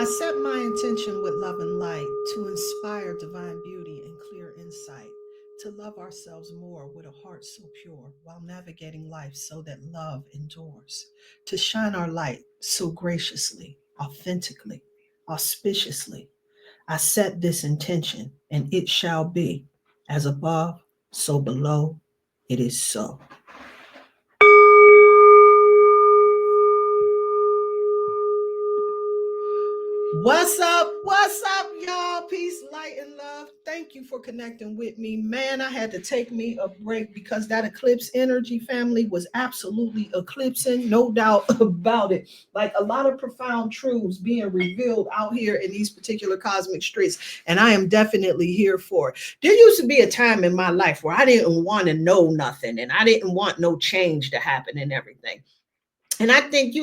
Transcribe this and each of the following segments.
I set my intention with love and light to inspire divine beauty and clear insight, to love ourselves more with a heart so pure while navigating life so that love endures, to shine our light so graciously, authentically, auspiciously. I set this intention, and it shall be as above, so below, it is so. What's up? What's up, y'all? Peace, light, and love. Thank you for connecting with me. Man, I had to take me a break because that eclipse energy family was absolutely eclipsing, no doubt about it. Like a lot of profound truths being revealed out here in these particular cosmic streets. And I am definitely here for it. There used to be a time in my life where I didn't want to know nothing and I didn't want no change to happen and everything. And I think,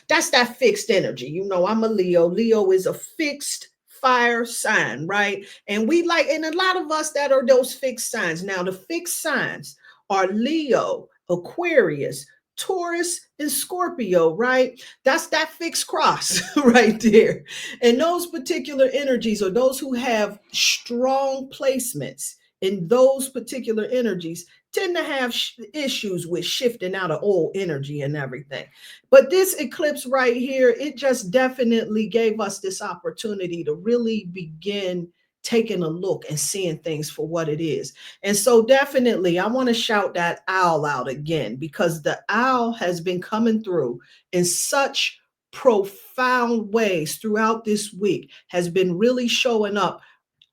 that's that fixed energy. I'm a Leo. Leo is a fixed fire sign, right? And and a lot of us that are those fixed signs. Now, the fixed signs are Leo, Aquarius, Taurus, and Scorpio, right? That's that fixed cross right there. And those particular energies, or those who have strong placements in those particular energies, tend to have issues with shifting out of old energy and everything. But this eclipse right here, it just definitely gave us this opportunity to really begin taking a look and seeing things for what it is. And so definitely I want to shout that owl out again, because the owl has been coming through in such profound ways throughout this week, has been really showing up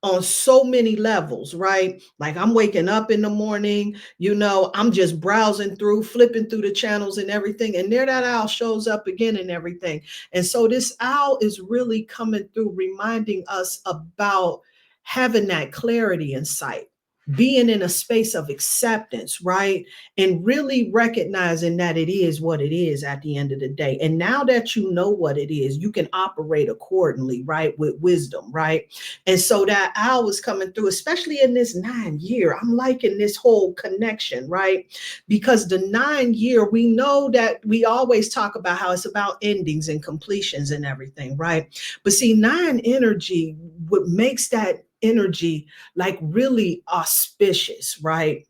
on so many levels, right? Like I'm waking up in the morning, I'm just browsing through, flipping through the channels and everything. And there that owl shows up again and everything. And so this owl is really coming through, reminding us about having that clarity in sight, being in a space of acceptance, right? And really recognizing that it is what it is at the end of the day. And now that you know what it is, you can operate accordingly, right? With wisdom, right? And so that owl is coming through, especially in this 9 year. I'm liking this whole connection, right? Because the 9 year, we know that we always talk about how it's about endings and completions and everything, right? But see, nine energy, what makes that energy like really auspicious, right?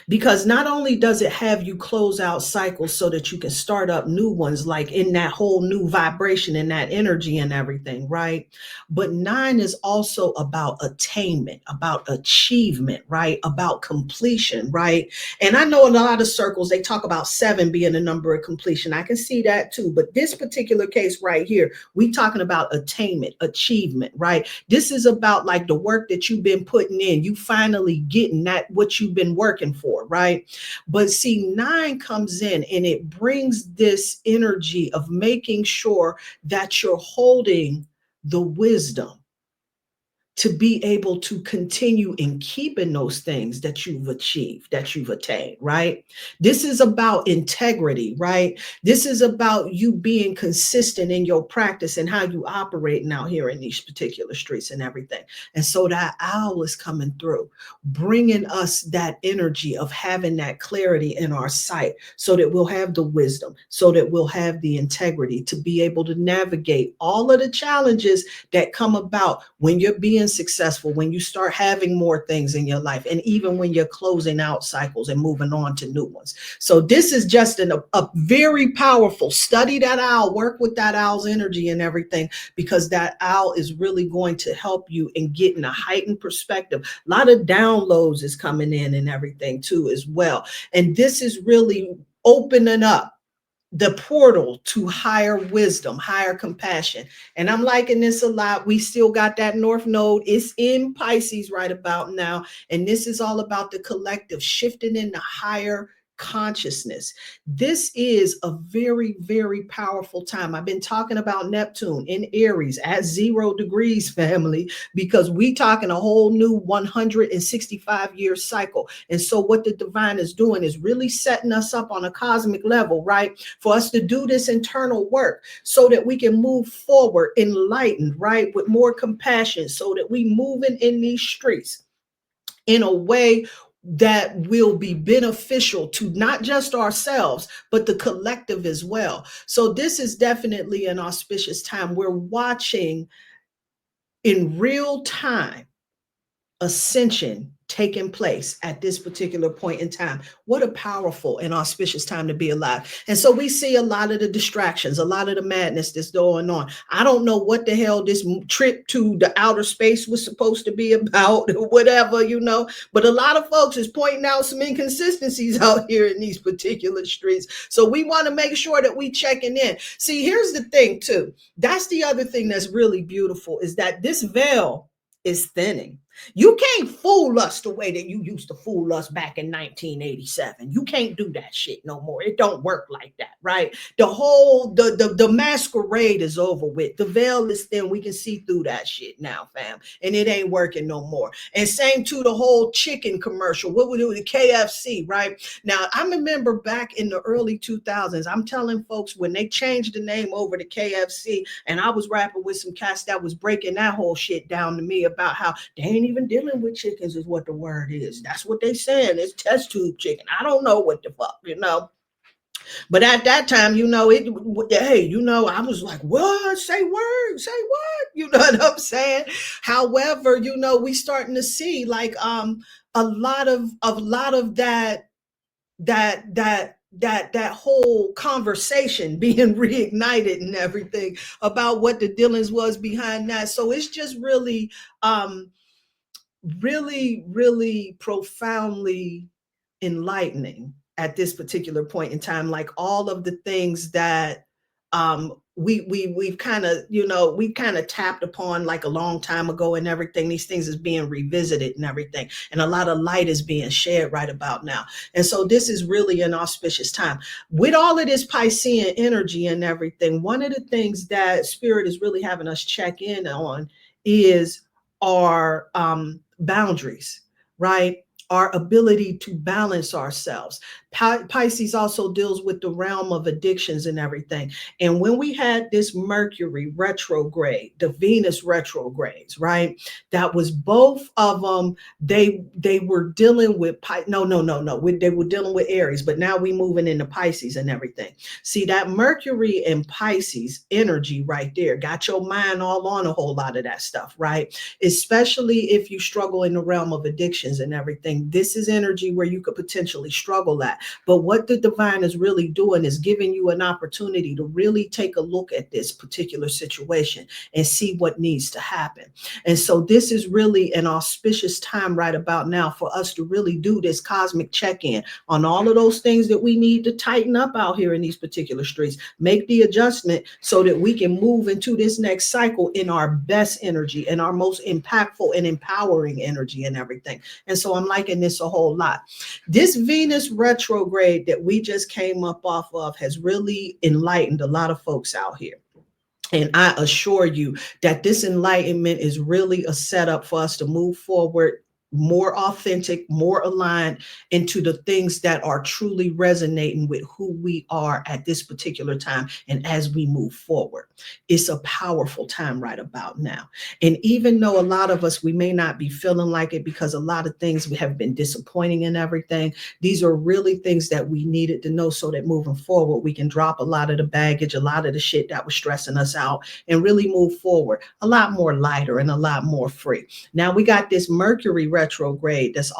Because not only does it have you close out cycles so that you can start up new ones, like in that whole new vibration and that energy and everything, right? But nine is also about attainment, about achievement, right? About completion, right? And I know in a lot of circles they talk about seven being a number of completion. I can see that too. But this particular case right here, we talking about attainment, achievement, right? This is about like the work that you've been putting in. You finally getting that what you've been working for, right? But see, nine comes in and it brings this energy of making sure that you're holding the wisdom to be able to continue in keeping those things that you've achieved, that you've attained, right? This is about integrity, right? This is about you being consistent in your practice and how you operate now here in these particular streets and everything. And so that owl is coming through, bringing us that energy of having that clarity in our sight so that we'll have the wisdom, so that we'll have the integrity to be able to navigate all of the challenges that come about when you're being successful, when you start having more things in your life, and even when you're closing out cycles and moving on to new ones. So this is just a very powerful study that owl, work with that owl's energy and everything, because that owl is really going to help you in getting a heightened perspective. A lot of downloads is coming in and everything too as well. And this is really opening up the portal to higher wisdom, higher compassion. And I'm liking this a lot. We still got that North Node. It's in Pisces right about now. And this is all about the collective shifting into higher consciousness. This is a very, very powerful time. I've been talking about Neptune in Aries at 0 degrees, family, because we talking a whole new 165-year cycle. And so what the divine is doing is really setting us up on a cosmic level, right? For us to do this internal work so that we can move forward enlightened, right? With more compassion, so that we moving in these streets in a way that will be beneficial to not just ourselves, but the collective as well. So this is definitely an auspicious time. We're watching in real time ascension taking place at this particular point in time. What a powerful and auspicious time to be alive. And so we see a lot of the distractions, a lot of the madness that's going on. I don't know what the hell this trip to the outer space was supposed to be about, or whatever, but a lot of folks is pointing out some inconsistencies out here in these particular streets. So we want to make sure that we checking in. See, here's the thing too. That's the other thing that's really beautiful, is that this veil is thinning. You can't fool us the way that you used to fool us back in 1987. You can't do that shit no more. It don't work like that, right? The masquerade is over with. The veil is thin. We can see through that shit now, fam. And it ain't working no more. And same to the whole chicken commercial. What we do with the KFC, right? Now, I remember back in the early 2000s, I'm telling folks, when they changed the name over to KFC, and I was rapping with some cats that was breaking that whole shit down to me about how they ain't even dealing with chickens, is what the word is. That's what they saying. It's test tube chicken. I don't know what the fuck. But at that time, hey, I was like, what? Say word, say what? You know what I'm saying? However, we starting to see like a lot of that whole conversation being reignited and everything about what the dealings was behind that. So it's just really profoundly enlightening at this particular point in time, like all of the things that we've kind of tapped upon like a long time ago, and everything, these things is being revisited and everything, and a lot of light is being shared right about now. And so this is really an auspicious time with all of this Piscean energy and everything. One of the things that spirit is really having us check in on is our boundaries, right? Our ability to balance ourselves. Pisces also deals with the realm of addictions and everything. And when we had this Mercury retrograde, the Venus retrogrades, right? That was both of them. They were dealing with no. They were dealing with Aries, but now we moving into Pisces and everything. See, that Mercury and Pisces energy right there got your mind all on a whole lot of that stuff, right? Especially if you struggle in the realm of addictions and everything. This is energy where you could potentially struggle at. But what the divine is really doing is giving you an opportunity to really take a look at this particular situation and see what needs to happen. And so this is really an auspicious time right about now for us to really do this cosmic check-in on all of those things that we need to tighten up out here in these particular streets, make the adjustment so that we can move into this next cycle in our best energy and our most impactful and empowering energy and everything. And so I'm liking this a whole lot. This Venus retrograde that we just came up off of has really enlightened a lot of folks out here. And I assure you that this enlightenment is really a setup for us to move forward more authentic, more aligned into the things that are truly resonating with who we are at this particular time. And as we move forward, it's a powerful time right about now. And even though a lot of us, we may not be feeling like it because a lot of things we have been disappointing in everything, these are really things that we needed to know so that moving forward, we can drop a lot of the baggage, a lot of the shit that was stressing us out, and really move forward a lot more lighter and a lot more free. Now we got this Mercury retrograde that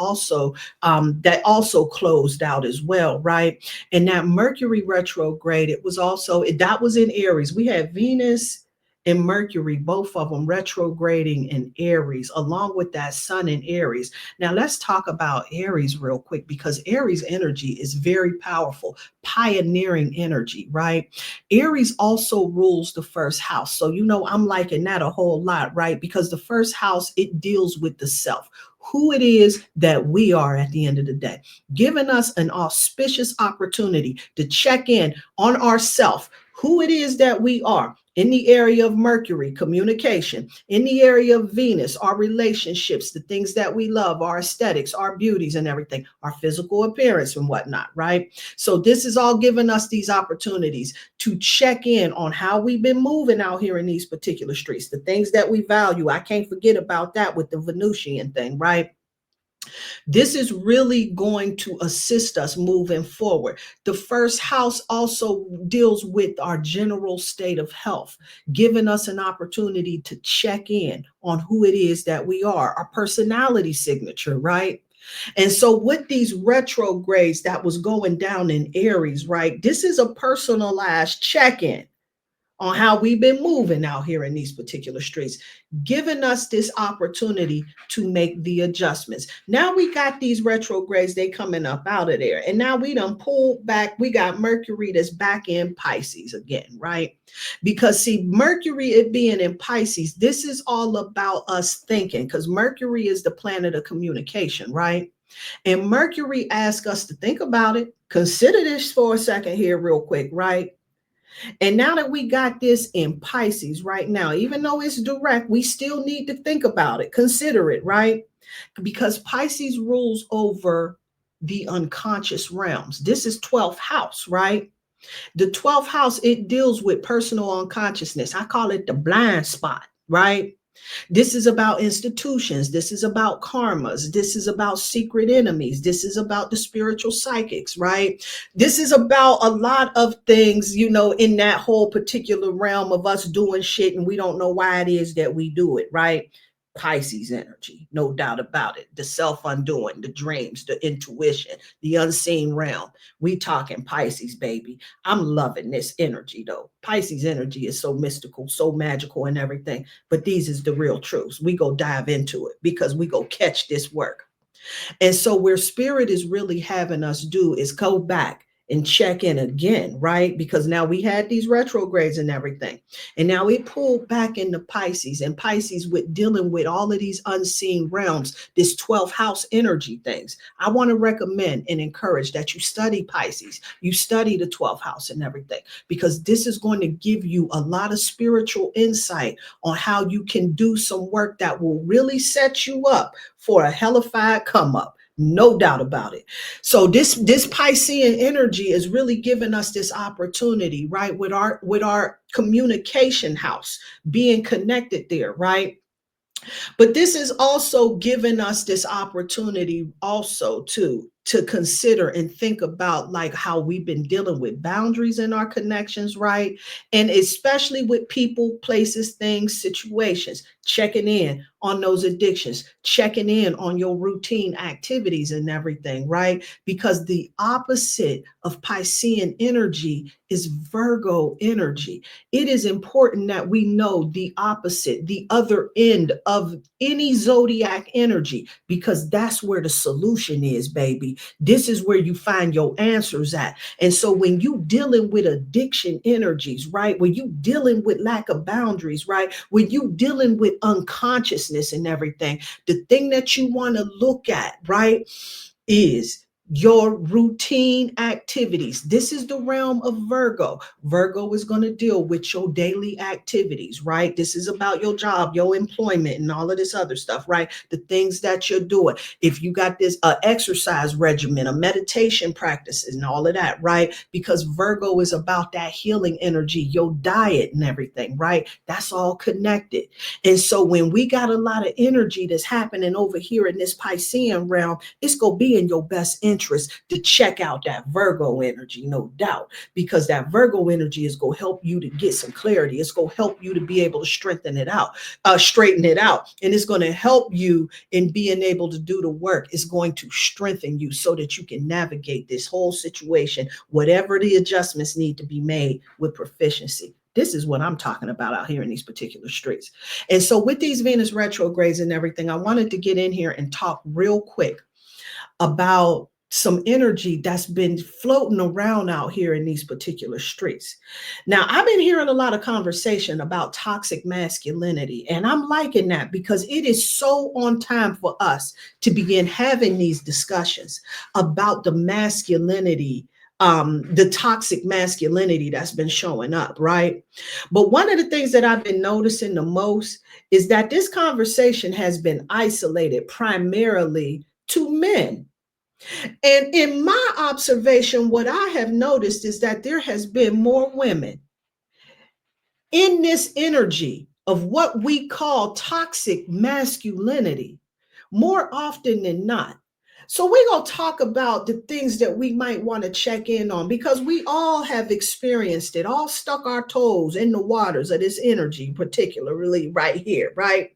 also closed out as well, right? And that Mercury retrograde, that was in Aries. We had Venus and Mercury, both of them retrograding in Aries, along with that Sun in Aries. Now let's talk about Aries real quick, because Aries energy is very powerful, pioneering energy, right? Aries also rules the first house. So, I'm liking that a whole lot, right? Because the first house, it deals with the self, who it is that we are at the end of the day, giving us an auspicious opportunity to check in on ourself, who it is that we are. In the area of Mercury, communication. In the area of Venus, our relationships, the things that we love, our aesthetics, our beauties and everything, our physical appearance and whatnot, right? So this is all giving us these opportunities to check in on how we've been moving out here in these particular streets, the things that we value. I can't forget about that with the Venusian thing, right? This is really going to assist us moving forward. The first house also deals with our general state of health, giving us an opportunity to check in on who it is that we are, our personality signature, right? And so, with these retrogrades that was going down in Aries, right, this is a personalized check in on how we've been moving out here in these particular streets, giving us this opportunity to make the adjustments. Now we got these retrogrades, they coming up out of there. And now we done pulled back. We got Mercury that's back in Pisces again, right? Because see, Mercury, it being in Pisces, this is all about us thinking, because Mercury is the planet of communication, right? And Mercury asks us to think about it. Consider this for a second here, real quick, right? And now that we got this in Pisces right now, even though it's direct, we still need to think about it, consider it, right? Because Pisces rules over the unconscious realms. This is 12th house, right? The 12th house, it deals with personal unconsciousness. I call it the blind spot, right? This is about institutions. This is about karmas. This is about secret enemies. This is about the spiritual psychics, right? This is about a lot of things, in that whole particular realm of us doing shit and we don't know why it is that we do it, right? Pisces energy, no doubt about it. The self undoing, the dreams, the intuition, the unseen realm. We talking Pisces, baby. I'm loving this energy though. Pisces energy is so mystical, so magical and everything. But these is the real truths. We go dive into it because we go catch this work. And so, where spirit is really having us do is go back and check in again, right? Because now we had these retrogrades and everything. And now it pulled back into Pisces, and Pisces with dealing with all of these unseen realms, this 12th house energy things. I want to recommend and encourage that you study Pisces, you study the 12th house and everything, because this is going to give you a lot of spiritual insight on how you can do some work that will really set you up for a hellified come up. No doubt about it. So this Piscean energy is really giving us this opportunity, right? With our communication house being connected there, right? But this is also giving us this opportunity also to consider and think about like how we've been dealing with boundaries in our connections, right? And especially with people, places, things, situations, checking in on those addictions, checking in on your routine activities and everything, right? Because the opposite of Piscean energy is Virgo energy. It is important that we know the opposite, the other end of any zodiac energy, because that's where the solution is, baby. This is where you find your answers at. And so when you dealing with addiction energies, right? When you dealing with lack of boundaries, right? When you dealing with unconsciousness and everything, the thing that you want to look at, right, is your routine activities. This is the realm of Virgo. Virgo is going to deal with your daily activities, right? This is about your job, your employment, and all of this other stuff, right? The things that you're doing. If you got this exercise regimen, a meditation practices, and all of that, right? Because Virgo is about that healing energy, your diet and everything, right? That's all connected. And so when we got a lot of energy that's happening over here in this Piscean realm, it's going to be in your best interest to check out that Virgo energy, no doubt, because that Virgo energy is going to help you to get some clarity. It's going to help you to be able to straighten it out. And it's going to help you in being able to do the work. It's going to strengthen you so that you can navigate this whole situation, whatever the adjustments need to be made with proficiency. This is what I'm talking about out here in these particular streets. And so with these Venus retrogrades and everything, I wanted to get in here and talk real quick about some energy that's been floating around out here in these particular streets. Now, I've been hearing a lot of conversation about toxic masculinity, and I'm liking that because it is so on time for us to begin having these discussions about the masculinity, the toxic masculinity that's been showing up, right? But one of the things that I've been noticing the most is that this conversation has been isolated primarily to men. And in my observation, what I have noticed is that there has been more women in this energy of what we call toxic masculinity, more often than not. So we're going to talk about the things that we might want to check in on because we all have experienced it, all stuck our toes in the waters of this energy, particularly right here, right?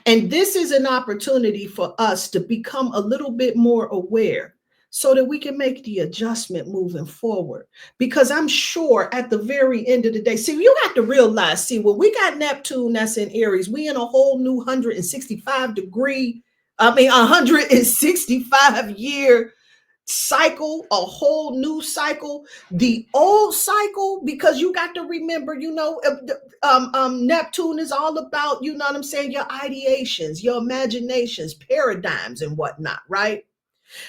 And this is an opportunity for us to become a little bit more aware so that we can make the adjustment moving forward. Because I'm sure at the very end of the day, see, you got to realize, see, when we got Neptune that's in Aries, we in a whole new 165 year cycle, a whole new cycle. The old cycle, because you got to remember, Neptune is all about, you know what I'm saying, your ideations, your imaginations, paradigms and whatnot, right?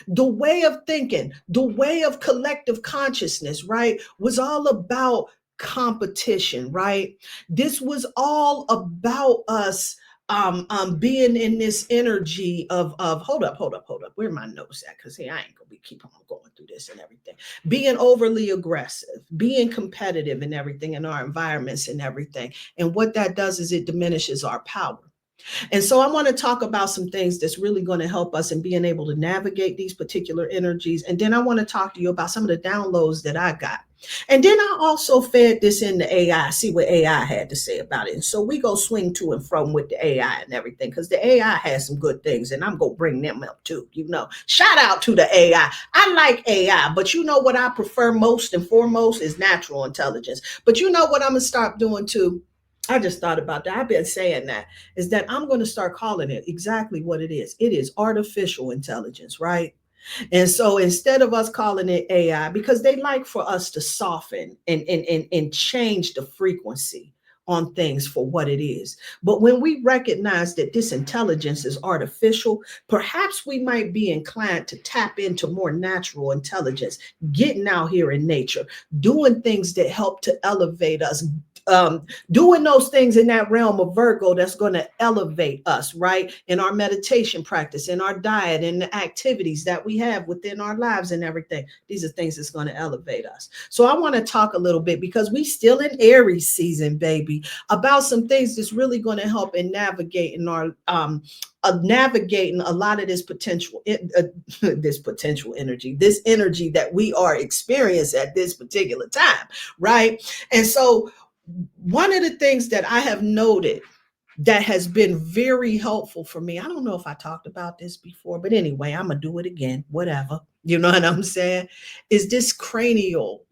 The way of thinking, the way of collective consciousness, right, was all about competition, right? This was all about us being in this energy of hold up, where my notes at? Because hey, I ain't gonna be keep on going through this and everything. Being overly aggressive, being competitive and everything in our environments and everything. And what that does is it diminishes our power. And so I want to talk about some things that's really going to help us in being able to navigate these particular energies. And then I want to talk to you about some of the downloads that I got. And then I also fed this into AI, see what AI had to say about it. And so we go swing to and from with the AI and everything, because the AI has some good things, and I'm going to bring them up too. Shout out to the AI. I like AI, but you know what I prefer most and foremost is natural intelligence. But you know what I'm going to start doing too? I just thought about that. I've been saying that is that I'm going to start calling it exactly what it is. It is artificial intelligence, right? And so instead of us calling it AI, because they like for us to soften and change the frequency on things for what it is. But when we recognize that this intelligence is artificial, perhaps we might be inclined to tap into more natural intelligence, getting out here in nature, doing things that help to elevate us, doing those things in that realm of Virgo that's going to elevate us, right? In our meditation practice, in our diet, in the activities that we have within our lives and everything. These are things that's going to elevate us. So I want to talk a little bit, because we still in Aries season, baby, about some things that's really going to help in navigating our navigating a lot of this potential this potential energy, this energy that we are experiencing at this particular time, right? And so one of the things that I have noted that has been very helpful for me, I don't know if I talked about this before, but anyway, I'm going to do it again, whatever. You know what I'm saying? Is this cranial.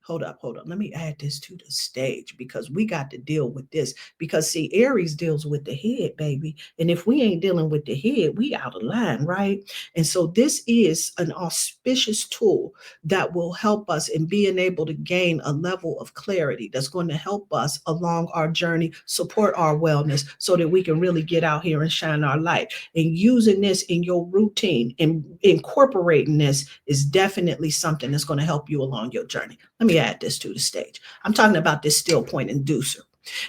Hold up. Let me add this to the stage, because we got to deal with this. Because see, Aries deals with the head, baby. And if we ain't dealing with the head, we out of line, right? And so this is an auspicious tool that will help us in being able to gain a level of clarity that's going to help us along our journey, support our wellness, so that we can really get out here and shine our light. And using this in your routine and incorporating this is definitely something that's going to help you along your journey. Let me add this to the stage. I'm talking about this still point inducer.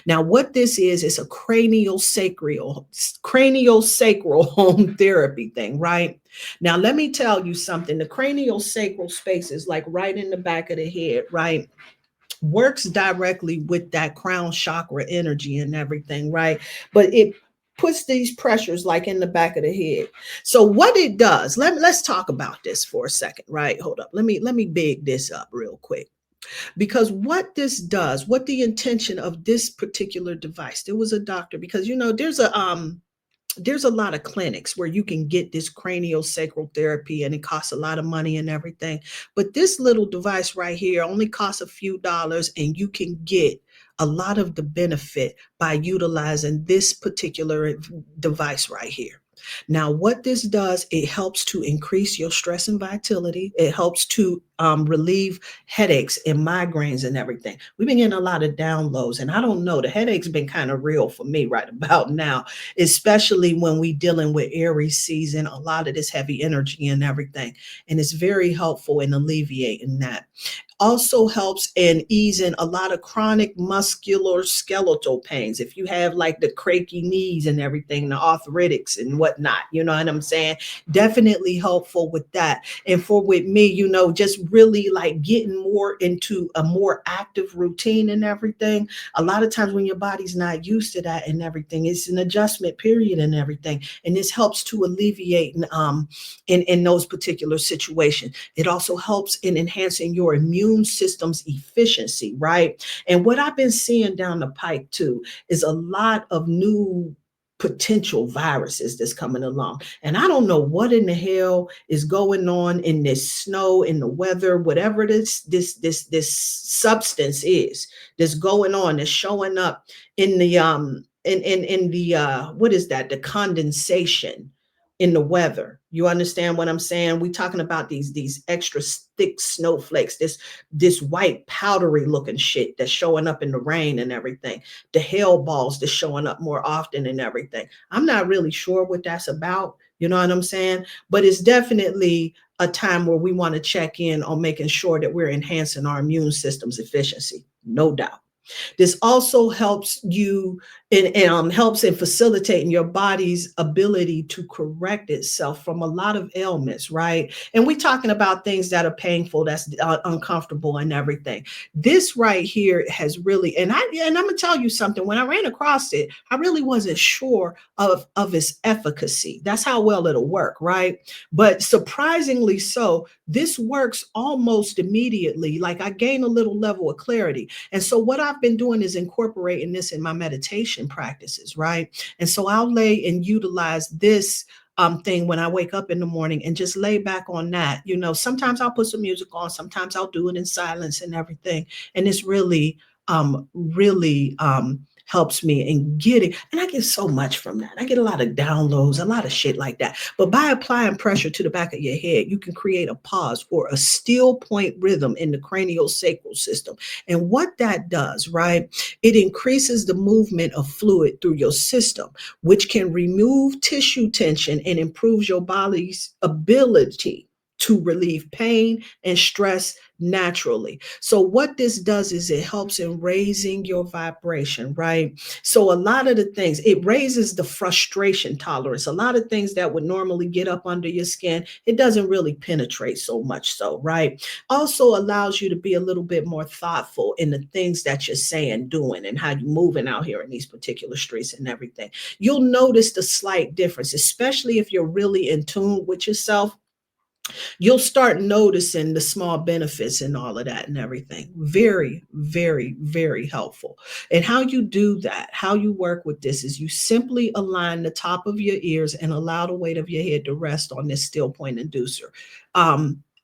Now, what this is a cranial sacral home therapy thing, right? Now, let me tell you something. The cranial sacral space is like right in the back of the head, right? Works directly with that crown chakra energy and everything, right? But it puts these pressures like in the back of the head. So what it does, let's talk about this for a second, right? Hold up. Let me big this up real quick. Because what this does, what the intention of this particular device, there was a doctor, because there's a lot of clinics where you can get this cranial sacral therapy, and it costs a lot of money and everything. But this little device right here only costs a few dollars, and you can get a lot of the benefit by utilizing this particular device right here. Now, what this does, it helps to increase your stress and vitality. It helps to relieve headaches and migraines and everything. We've been getting a lot of downloads, and I don't know, the headaches been kind of real for me right about now, especially when we dealing with Aries season, a lot of this heavy energy and everything. And it's very helpful in alleviating that. Also helps in easing a lot of chronic muscular skeletal pains. If you have like the cranky knees and everything, the arthritics and whatnot, you know what I'm saying? Definitely helpful with that. And for with me, just really like getting more into a more active routine and everything. A lot of times when your body's not used to that and everything, it's an adjustment period and everything. And this helps to alleviate in those particular situations. It also helps in enhancing your immune system's efficiency, right? And what I've been seeing down the pike too is a lot of new potential viruses that's coming along. And I don't know what in the hell is going on in this snow, in the weather, whatever this substance is that's going on, that's showing up in the in the what is that? The condensation in the weather. You understand what I'm saying? We're talking about these extra thick snowflakes, this white powdery looking shit that's showing up in the rain and everything. The hail balls that's showing up more often and everything. I'm not really sure what that's about. You know what I'm saying? But it's definitely a time where we want to check in on making sure that we're enhancing our immune system's efficiency. No doubt. This also helps you and helps in facilitating your body's ability to correct itself from a lot of ailments, right? And we're talking about things that are painful, that's uncomfortable, and everything. This right here has really, and I'm gonna tell you something. When I ran across it, I really wasn't sure of its efficacy. That's how well it'll work, right? But surprisingly so, this works almost immediately. Like I gain a little level of clarity. And so what I've been doing is incorporating this in my meditation practices, right? And so I'll lay and utilize this thing when I wake up in the morning and just lay back on that. Sometimes I'll put some music on, sometimes I'll do it in silence and everything. And it's really helps me in getting, and I get so much from that. I get a lot of downloads, a lot of shit like that. But by applying pressure to the back of your head, you can create a pause or a still point rhythm in the cranial sacral system. And what that does, right? It increases the movement of fluid through your system, which can remove tissue tension and improves your body's ability to relieve pain and stress naturally. So what this does is it helps in raising your vibration, right? So a lot of the things, it raises the frustration tolerance. A lot of things that would normally get up under your skin, it doesn't really penetrate so much so, right? Also allows you to be a little bit more thoughtful in the things that you're saying, doing, and how you're moving out here in these particular streets and everything. You'll notice the slight difference, especially if you're really in tune with yourself. You'll start noticing the small benefits and all of that and everything. Very, very, very helpful. And how you do that, how you work with this is you simply align the top of your ears and allow the weight of your head to rest on this still point inducer.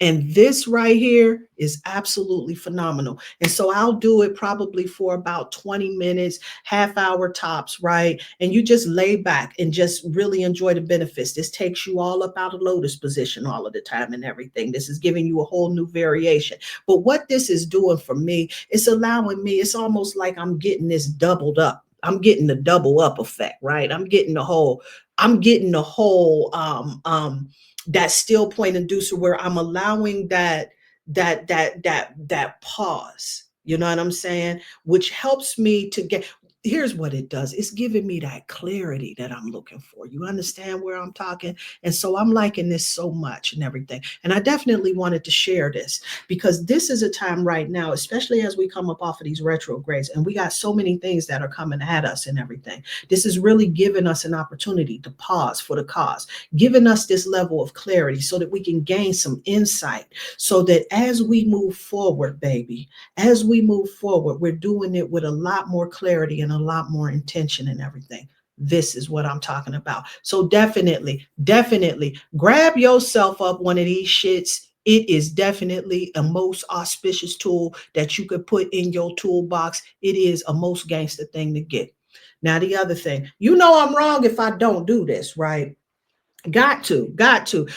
And this right here is absolutely phenomenal. And so I'll do it probably for about 20 minutes, half hour tops, right? And you just lay back and just really enjoy the benefits. This takes you all up out of lotus position all of the time and everything. This is giving you a whole new variation. But what this is doing for me, it's allowing me, it's almost like I'm getting this doubled up. I'm getting the double up effect, right? I'm getting the whole that still point inducer where I'm allowing that pause. You know what I'm saying? Which helps me to get, here's what it does. It's giving me that clarity that I'm looking for. You understand where I'm talking? And so I'm liking this so much and everything. And I definitely wanted to share this because this is a time right now, especially as we come up off of these retrogrades and we got so many things that are coming at us and everything. This is really giving us an opportunity to pause for the cause, giving us this level of clarity so that we can gain some insight so that as we move forward, baby, as we move forward, we're doing it with a lot more clarity and a lot more intention and everything. This is what I'm talking about. So definitely grab yourself up one of these shits. It is definitely a most auspicious tool that you could put in your toolbox. It is a most gangster thing to get. Now, the other thing, I'm wrong if I don't do this, right? Got to.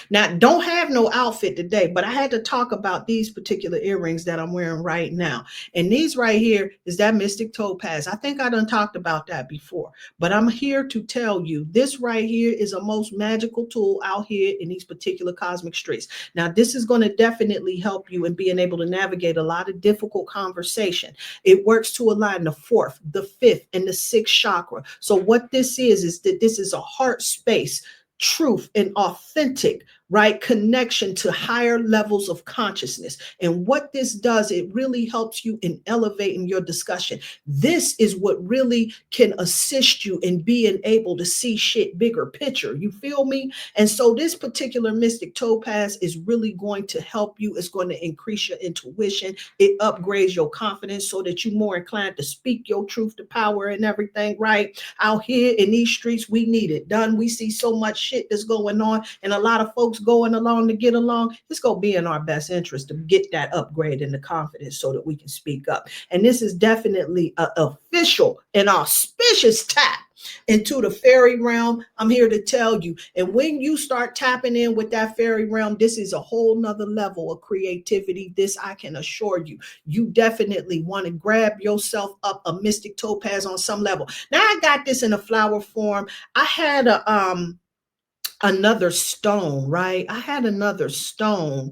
Now, don't have no outfit today, but I had to talk about these particular earrings that I'm wearing right now. And these right here is that Mystic Topaz. I think I done talked about that before, but I'm here to tell you this right here is a most magical tool out here in these particular cosmic streets. Now, this is going to definitely help you in being able to navigate a lot of difficult conversation. It works to align the fourth, the fifth, and the sixth chakra. So what this is that this is a heart space, truth, and authentic, right, connection to higher levels of consciousness. And what this does, it really helps you in elevating your discussion. This is what really can assist you in being able to see shit bigger picture. You feel me? And so this particular Mystic Topaz is really going to help you. It's going to increase your intuition. It upgrades your confidence so that you're more inclined to speak your truth to power and everything, right? Out here in these streets, we need it done. We see so much shit that's going on, and a lot of folks going along to get along. It's going to be in our best interest to get that upgrade in the confidence so that we can speak up. And this is definitely an official and auspicious tap into the fairy realm. I'm here to tell you. And when you start tapping in with that fairy realm, this is a whole nother level of creativity. This I can assure you. You definitely want to grab yourself up a Mystic Topaz on some level. Now I got this in a flower form. I had another stone, right? I had another stone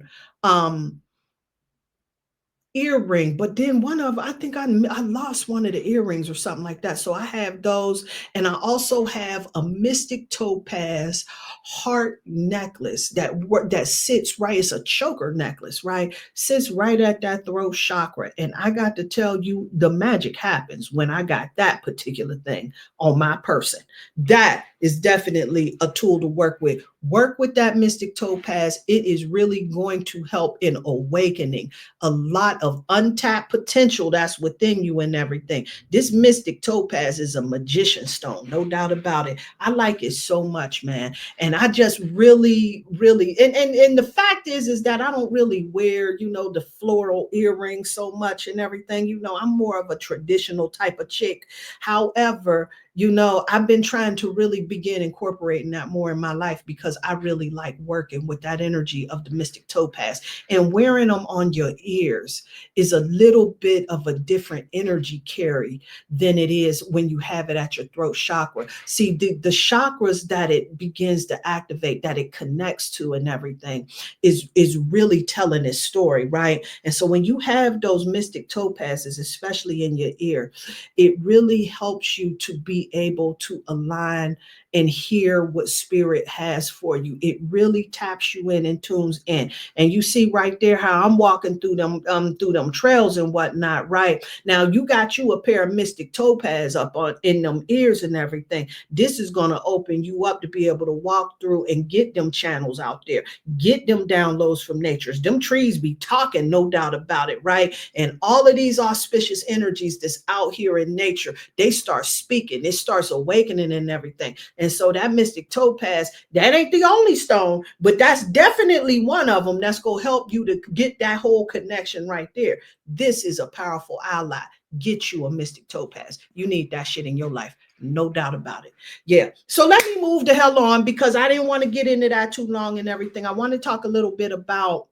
earring, but then I think I lost one of the earrings or something like that. So I have those, and I also have a Mystic Topaz heart necklace that sits right. It's a choker necklace, right? Sits right at that throat chakra. And I got to tell you, the magic happens when I got that particular thing on my person. That is definitely a tool to work with. Work with that Mystic Topaz. It is really going to help in awakening a lot of untapped potential that's within you and everything. This Mystic Topaz is a magician stone, no doubt about it. I like it so much, man. And I just really, and the fact is that I don't really wear, the floral earrings so much and everything. I'm more of a traditional type of chick. However, I've been trying to really begin incorporating that more in my life because I really like working with that energy of the Mystic Topaz. And wearing them on your ears is a little bit of a different energy carry than it is when you have it at your throat chakra. See, the chakras that it begins to activate, that it connects to and everything is really telling its story, right? And so when you have those Mystic Topazes, especially in your ear, it really helps you to be able to align and hear what spirit has for you. It really taps you in and tunes in. And you see right there how I'm walking through them trails and whatnot, right? Now you got you a pair of Mystic Topaz up on in them ears and everything. This is going to open you up to be able to walk through and get them channels out there, get them downloads from natures. Them trees be talking, no doubt about it, right? And all of these auspicious energies that's out here in nature, they start speaking, it starts awakening and everything. And so that Mystic Topaz, that ain't the only stone, but that's definitely one of them that's going to help you to get that whole connection right there. This is a powerful ally. Get you a Mystic Topaz. You need that shit in your life. No doubt about it. Yeah. So let me move the hell on because I didn't want to get into that too long and everything. I want to talk a little bit about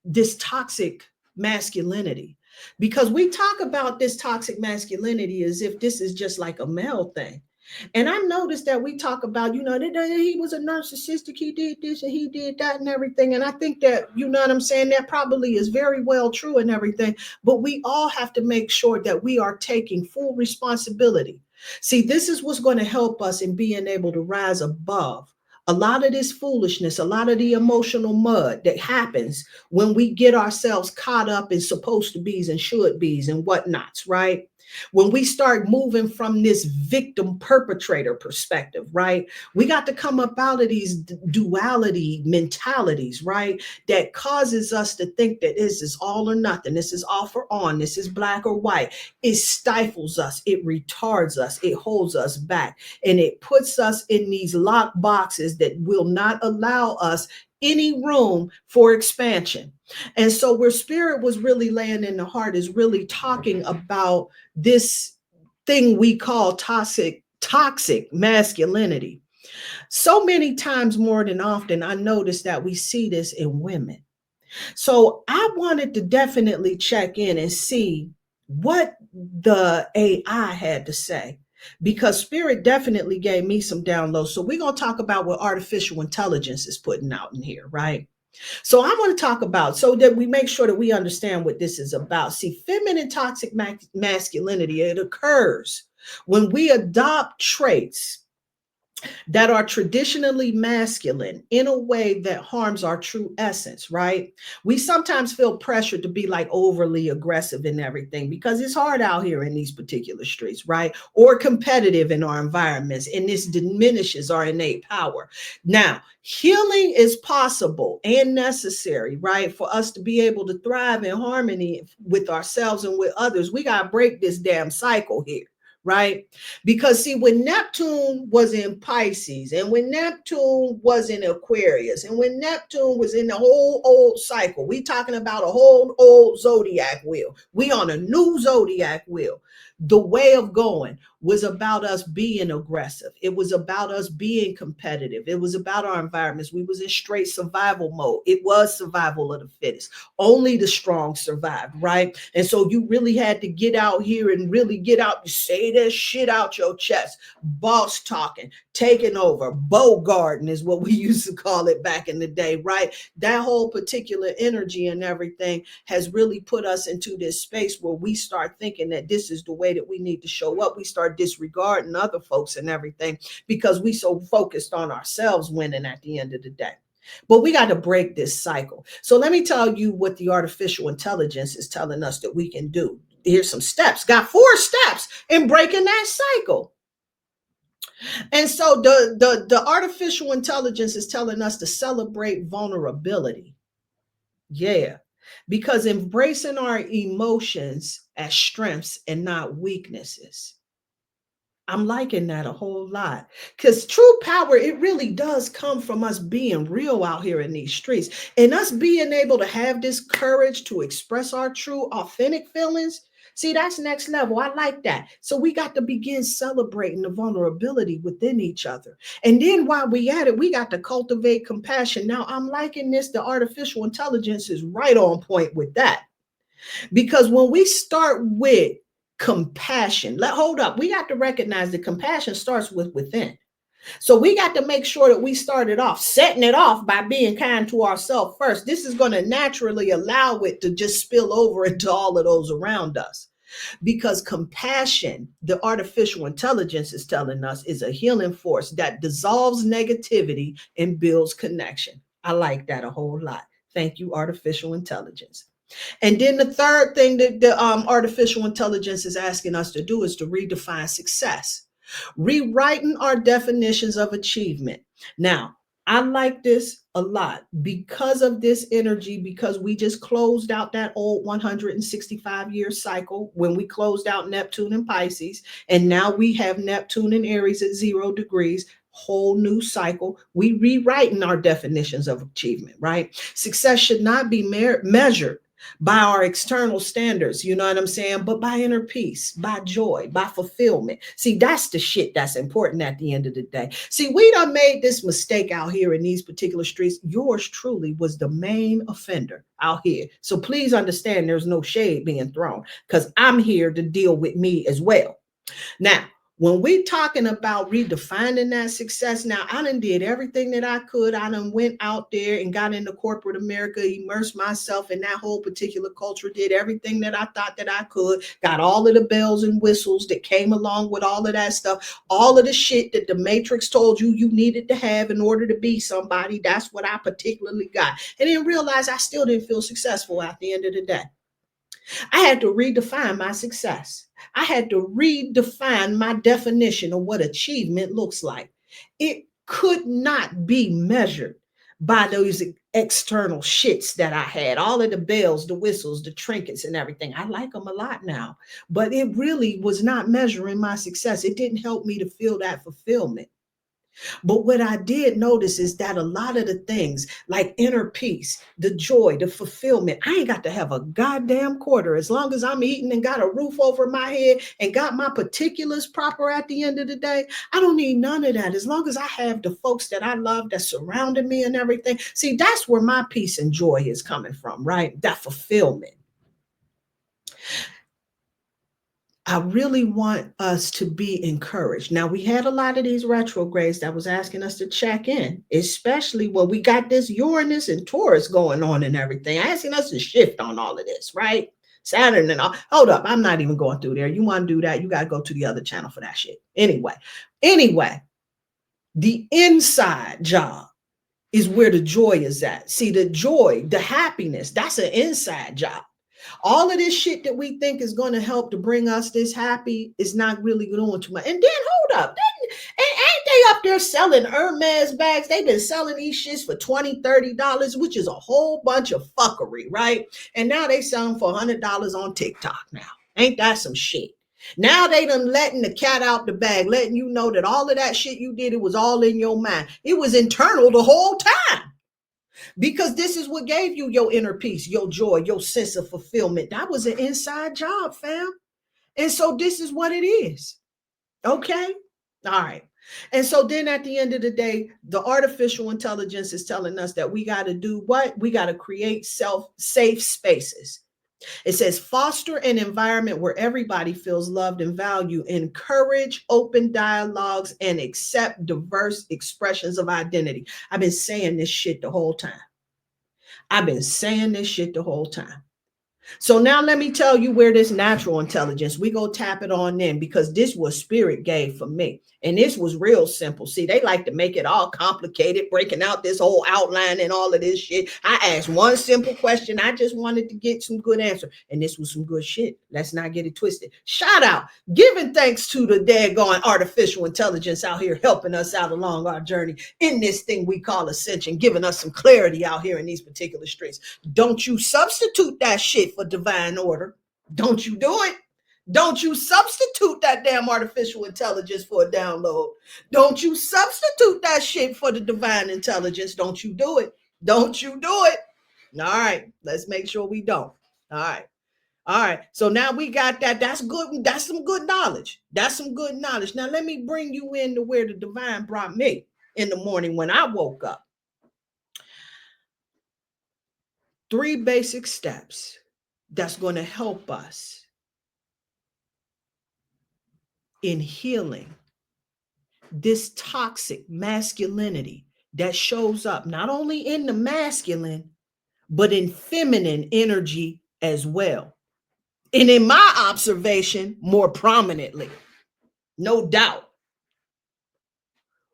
this toxic masculinity, because we talk about this toxic masculinity as if this is just like a male thing. And I noticed that we talk about, that he was a narcissistic, he did this and he did that and everything. And I think that, you know what I'm saying, that probably is very well true and everything. But we all have to make sure that we are taking full responsibility. See, this is what's going to help us in being able to rise above a lot of this foolishness, a lot of the emotional mud that happens when we get ourselves caught up in supposed to be's and should be's and whatnots, right? When we start moving from this victim perpetrator perspective, right? We got to come up out of these duality mentalities, right? That causes us to think that this is all or nothing. This is off or on. This is black or white. It stifles us. It retards us. It holds us back. And it puts us in these locked boxes that will not allow us any room for expansion. And so where spirit was really laying in the heart is really talking about this thing we call toxic masculinity. So many times more than often, I notice that we see this in women. So I wanted to definitely check in and see what the AI had to say, because Spirit definitely gave me some downloads. So we're going to talk about what artificial intelligence is putting out in here, right? So I want to talk about, so that we make sure that we understand what this is about. See, feminine toxic masculinity, it occurs when we adopt traits that are traditionally masculine in a way that harms our true essence, right? We sometimes feel pressured to be like overly aggressive in everything because it's hard out here in these particular streets, right? Or competitive in our environments, and this diminishes our innate power. Now, healing is possible and necessary, right? For us to be able to thrive in harmony with ourselves and with others, we got to break this damn cycle here, right? Because see, when Neptune was in Pisces, and when Neptune was in Aquarius, and when Neptune was in the whole old cycle, we talking about a whole old zodiac wheel. We on a new zodiac wheel. The way of going was about us being aggressive. It was about us being competitive. It was about our environments. We was in straight survival mode. It was survival of the fittest. Only the strong survived, right? And so you really had to get out here and really get out, say that shit out your chest. Boss talking, taking over, bow garden is what we used to call it back in the day, right? That whole particular energy and everything has really put us into this space where we start thinking that this is the way that we need to show up. We start disregarding other folks and everything because we so focused on ourselves winning at the end of the day. But we got to break this cycle. So let me tell you what the artificial intelligence is telling us that we can do. Here's some steps. Got 4 steps in breaking that cycle. And so the artificial intelligence is telling us to celebrate vulnerability. Yeah. Because embracing our emotions as strengths and not weaknesses. I'm liking that a whole lot, because true power, it really does come from us being real out here in these streets and us being able to have this courage to express our true, authentic feelings. See, that's next level. I like that. So we got to begin celebrating the vulnerability within each other. And then while we at it, we got to cultivate compassion. Now, I'm liking this. The artificial intelligence is right on point with that. Because when we start with compassion, hold up, we got to recognize that compassion starts with within. So we got to make sure that we started off setting it off by being kind to ourselves first. This is going to naturally allow it to just spill over into all of those around us. Because compassion, the artificial intelligence is telling us, is a healing force that dissolves negativity and builds connection. I like that a whole lot. Thank you, artificial intelligence. And then the third thing that the artificial intelligence is asking us to do is to redefine success, rewriting our definitions of achievement. Now, I like this a lot because of this energy, because we just closed out that old 165-year cycle when we closed out Neptune and Pisces, and now we have Neptune and Aries at 0 degrees. Whole new cycle. We rewriting our definitions of achievement, right? Success should not be measured by our external standards, you know what I'm saying? But by inner peace, by joy, by fulfillment. See, that's the shit that's important at the end of the day. See, we done made this mistake out here in these particular streets. Yours truly was the main offender out here. So please understand there's no shade being thrown, because I'm here to deal with me as well. Now, when we talking about redefining that success, now I done did everything that I could. I done went out there and got into corporate America, immersed myself in that whole particular culture, did everything that I thought that I could, got all of the bells and whistles that came along with all of that stuff, all of the shit that the Matrix told you you needed to have in order to be somebody. That's what I particularly got. And then realized I still didn't feel successful at the end of the day. I had to redefine my success. I had to redefine my definition of what achievement looks like. It could not be measured by those external shits that I had, all of the bells, the whistles, the trinkets, and everything. I like them a lot now, but it really was not measuring my success. It didn't help me to feel that fulfillment. But what I did notice is that a lot of the things like inner peace, the joy, the fulfillment, I ain't got to have a goddamn quarter. As long as I'm eating and got a roof over my head and got my particulars proper at the end of the day, I don't need none of that. As long as I have the folks that I love that surrounded me and everything. See, that's where my peace and joy is coming from, right? That fulfillment. I really want us to be encouraged. Now, we had a lot of these retrogrades that was asking us to check in, especially when we got this Uranus and Taurus going on and everything, asking us to shift on all of this, right? Saturn and all. Hold up, I'm not even going through there. You want to do that, you got to go to the other channel for that shit. Anyway, the inside job is where the joy is at. See, the joy, the happiness, that's an inside job. All of this shit that we think is going to help to bring us this happy is not really doing too much. And then hold up, ain't they up there selling Hermes bags? They've been selling these shits for $20, $30, which is a whole bunch of fuckery, right? And now they sell them for $100 on TikTok now. Ain't that some shit? Now they done letting the cat out the bag, letting you know that all of that shit you did, it was all in your mind. It was internal the whole time. Because this is what gave you your inner peace, your joy, your sense of fulfillment. That was an inside job, fam. And so this is what it is. Okay? All right. And so then at the end of the day, the artificial intelligence is telling us that we got to do what? We got to create safe spaces. It says foster an environment where everybody feels loved and valued, encourage open dialogues, and accept diverse expressions of identity. I've been saying this shit the whole time. So now let me tell you where this natural intelligence, we go tap it on in, because this was spirit gave for me. And this was real simple. See, they like to make it all complicated, breaking out this whole outline and all of this shit. I asked one simple question. I just wanted to get some good answer. And this was some good shit. Let's not get it twisted. Shout out, giving thanks to the daggone artificial intelligence out here helping us out along our journey in this thing we call ascension, giving us some clarity out here in these particular streets. Don't you substitute that shit for divine order. Don't you do it. Don't you substitute that damn artificial intelligence for a download. Don't you substitute that shit for the divine intelligence. Don't you do it. Don't you do it. All right. Let's make sure we don't. All right. So now we got that. That's good. That's some good knowledge. Now let me bring you into where the divine brought me in the morning when I woke up. 3 basic steps that's going to help us in healing this toxic masculinity that shows up not only in the masculine, but in feminine energy as well. And in my observation, more prominently, no doubt.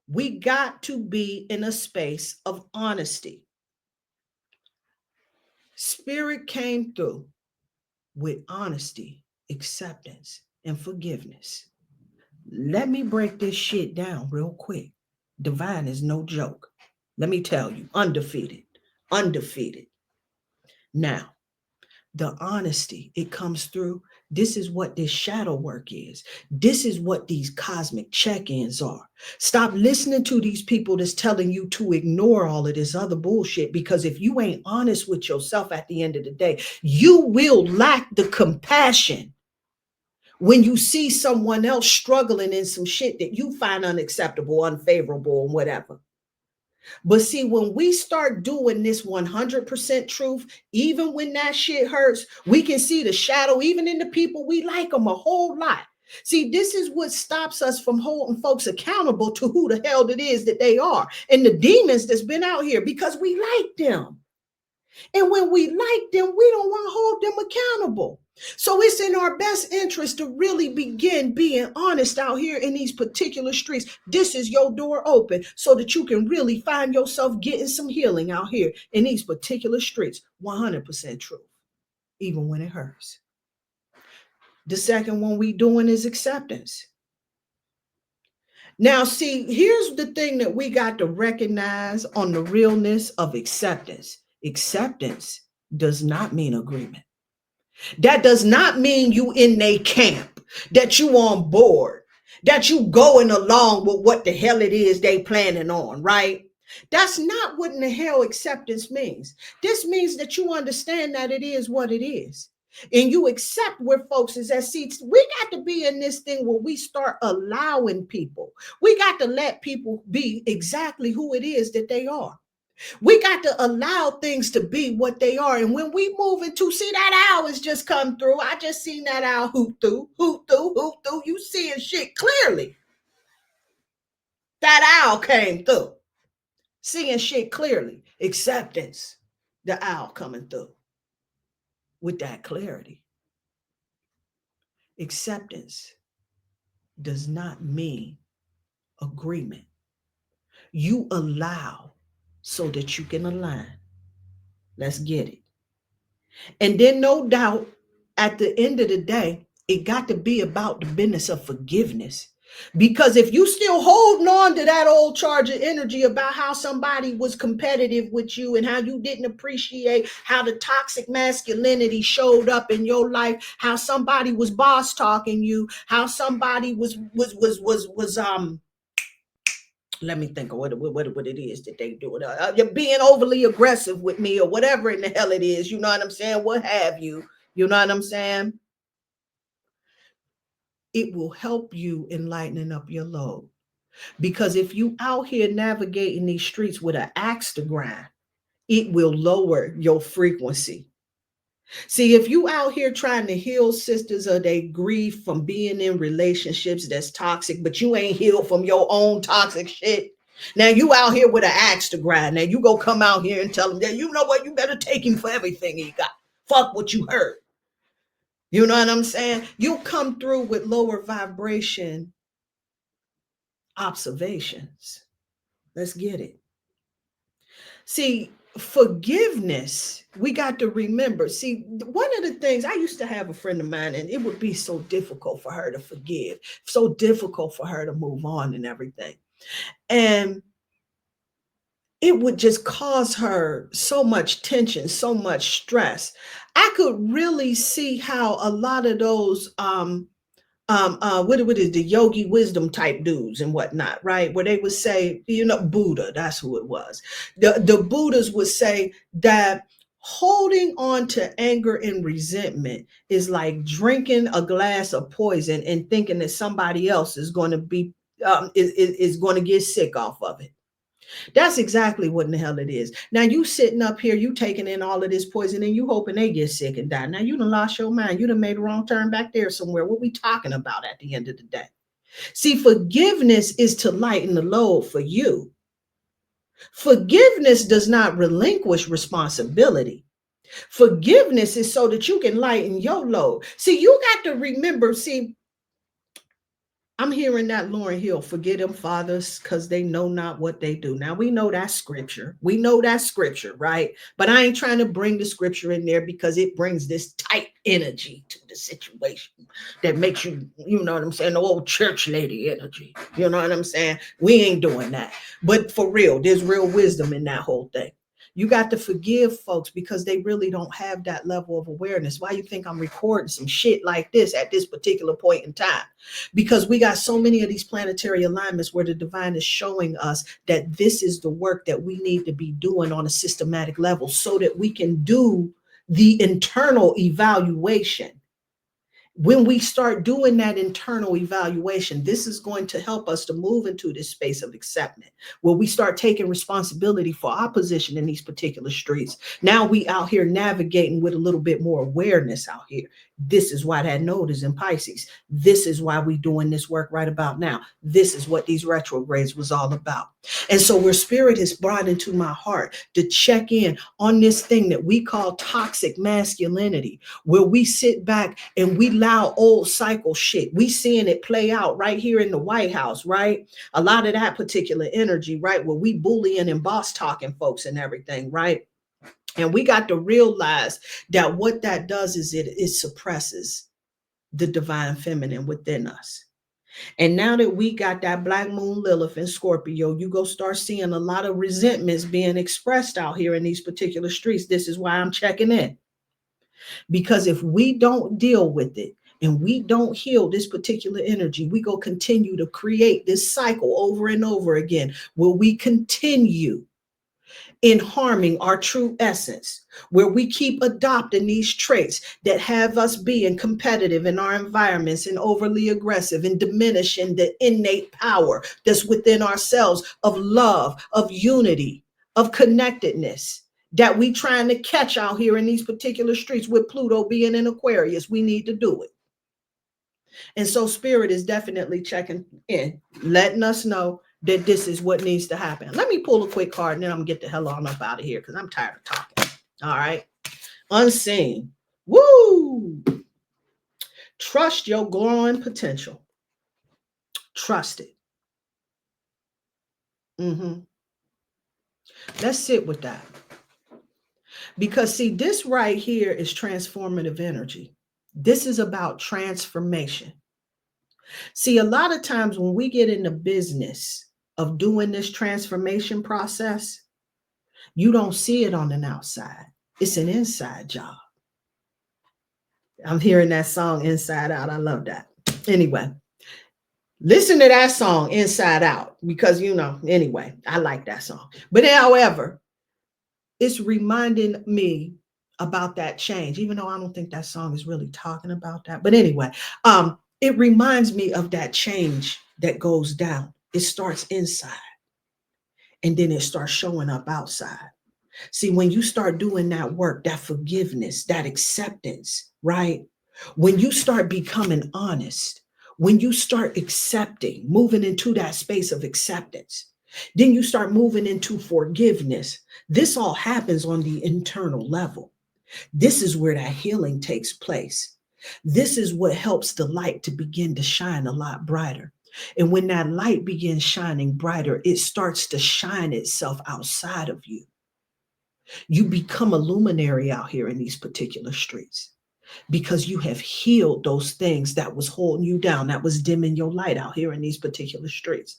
We got to be in a space of honesty. Spirit came through with honesty, acceptance, and forgiveness. Let me break this shit down real quick. Divine is no joke. Let me tell you, undefeated. Now, the honesty, it comes through. This is what this shadow work is. This is what these cosmic check-ins are. Stop listening to these people that's telling you to ignore all of this other bullshit, because if you ain't honest with yourself at the end of the day, you will lack the compassion when you see someone else struggling in some shit that you find unacceptable, unfavorable, and whatever. But see, when we start doing this 100% truth, even when that shit hurts, we can see the shadow, even in the people we like them a whole lot. See, this is what stops us from holding folks accountable to who the hell it is that they are and the demons that's been out here, because we like them. And when we like them, we don't want to hold them accountable. So it's in our best interest to really begin being honest out here in these particular streets. This is your door open so that you can really find yourself getting some healing out here in these particular streets. 100% true, even when it hurts. The second one we doing is acceptance. Now, see, here's the thing that we got to recognize on the realness of acceptance. Acceptance does not mean agreement. That does not mean you in a camp, that you on board. that you going along with what the hell it is they planning on, right? That's not what in the hell acceptance means. This means that you understand that it is what it is. And you accept where folks is at. See, we got to be in this thing where we start allowing people. We got to let people be exactly who it is that they are. We got to allow things to be what they are. And when we move into, see, that owl has just come through. I just seen that owl hoop through, hoop through, hoop through. You seeing shit clearly. That owl came through. Seeing shit clearly. Acceptance. The owl coming through with that clarity. Acceptance does not mean agreement. You allow so that you can align. Let's get it. And then, no doubt, at the end of the day, it got to be about the business of forgiveness. Because if you still holding on to that old charge of energy about how somebody was competitive with you and how you didn't appreciate how the toxic masculinity showed up in your life, how somebody was boss talking you, how somebody was let me think of what it is that they do. You're being overly aggressive with me or whatever in the hell it is. You know what I'm saying? What have you? You know what I'm saying? It will help you in lightening up your load. Because if you out here navigating these streets with an axe to grind, it will lower your frequency. See, if you out here trying to heal sisters of they grief from being in relationships that's toxic, but you ain't healed from your own toxic shit. Now you out here with an axe to grind. Now you go come out here and tell them that, you know what, you better take him for everything he got. Fuck what you heard. You know what I'm saying? You come through with lower vibration observations. Let's get it. See, forgiveness, we got to remember. See, one of the things, I used to have a friend of mine, and it would be so difficult for her to forgive, so difficult for her to move on and everything. And it would just cause her so much tension, so much stress. I could really see how a lot of those what is the yogi wisdom type dudes and whatnot, right? Where they would say, you know, Buddha, that's who it was. The Buddhas would say that holding on to anger and resentment is like drinking a glass of poison and thinking that somebody else is going to be is going to get sick off of it. That's exactly what in the hell it is. Now you sitting up here, you taking in all of this poison and you hoping they get sick and die. Now you done lost your mind. You done made a wrong turn back there somewhere. What we talking about at the end of the day? See, forgiveness is to lighten the load for you. Forgiveness does not relinquish responsibility. Forgiveness is so that you can lighten your load. See, you got to remember, see, I'm hearing that Lauren Hill, forget them fathers because they know not what they do. Now we know that's scripture. We know that's scripture, right? But I ain't trying to bring the scripture in there because it brings this tight energy to the situation that makes you, you know what I'm saying, the old church lady energy. You know what I'm saying? We ain't doing that. But for real, there's real wisdom in that whole thing. You got to forgive folks because they really don't have that level of awareness. Why you think I'm recording some shit like this at this particular point in time? Because we got so many of these planetary alignments where the divine is showing us that this is the work that we need to be doing on a systematic level so that we can do the internal evaluation. When we start doing that internal evaluation, this is going to help us to move into this space of acceptance, where we start taking responsibility for our position in these particular streets. Now we out here navigating with a little bit more awareness out here. This is why that node is in Pisces. This is why we doing this work right about now. This is what these retrogrades was all about. And so where spirit has brought into my heart to check in on this thing that we call toxic masculinity, where we sit back and we allow old cycle shit. We seeing it play out right here in the White House, right? A lot of that particular energy, right? Where we bullying and boss talking folks and everything, right? And we got to realize that what that does is it suppresses the divine feminine within us. And now that we got that black moon Lilith in Scorpio, you go start seeing a lot of resentments being expressed out here in these particular streets. This is why I'm checking in. Because if we don't deal with it, and we don't heal this particular energy, we go continue to create this cycle over and over again. Will we continue in harming our true essence, where we keep adopting these traits that have us being competitive in our environments and overly aggressive and diminishing the innate power that's within ourselves of love, of unity, of connectedness that we trying to catch out here in these particular streets with Pluto being in Aquarius? We need to do it. And so spirit is definitely checking in, letting us know that this is what needs to happen. Let me pull a quick card and then I'm gonna get the hell on up out of here because I'm tired of talking. All right. Unseen. Woo! Trust your growing potential. Trust it. Let's sit with that. Because see, this right here is transformative energy. This is about transformation. See, a lot of times when we get in the business of doing this transformation process, you don't see it on the outside. It's an inside job. I'm hearing that song Inside Out. I love that. Anyway, listen to that song Inside Out because, anyway, I like that song. But however, it's reminding me about that change, even though I don't think that song is really talking about that. But anyway, it reminds me of that change that goes down. It starts inside and then it starts showing up outside. See, when you start doing that work, that forgiveness, that acceptance, right? When you start becoming honest, when you start accepting, moving into that space of acceptance, then you start moving into forgiveness. This all happens on the internal level. This is where that healing takes place. This is what helps the light to begin to shine a lot brighter. And when that light begins shining brighter, it starts to shine itself outside of you. You become a luminary out here in these particular streets because you have healed those things that was holding you down, that was dimming your light out here in these particular streets.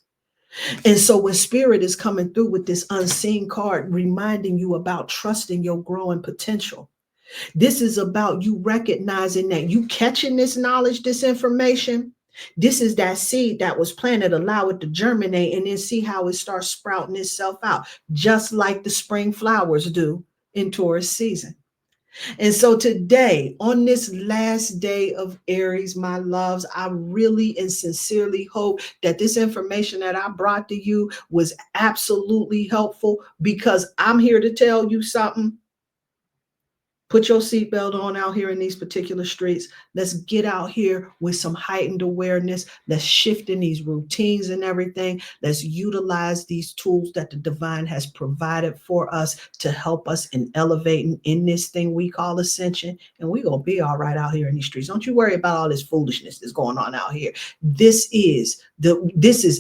And so when spirit is coming through with this unseen card, reminding you about trusting your growing potential, this is about you recognizing that you catching this knowledge, this information. This is that seed that was planted, allow it to germinate and then see how it starts sprouting itself out, just like the spring flowers do in Taurus season. And so today, on this last day of Aries, my loves, I really and sincerely hope that this information that I brought to you was absolutely helpful, because I'm here to tell you something. Put your seatbelt on out here in these particular streets. Let's get out here with some heightened awareness. Let's shift in these routines and everything. Let's utilize these tools that the divine has provided for us to help us in elevating in this thing we call ascension. And we're going to be all right out here in these streets. Don't you worry about all this foolishness that's going on out here. This is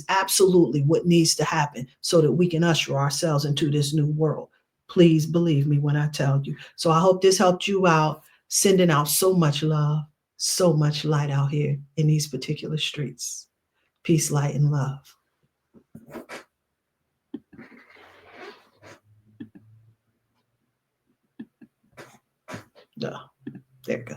absolutely what needs to happen so that we can usher ourselves into this new world. Please believe me when I tell you. So I hope this helped you out, sending out so much love, so much light out here in these particular streets. Peace, light, and love. Duh. There it goes.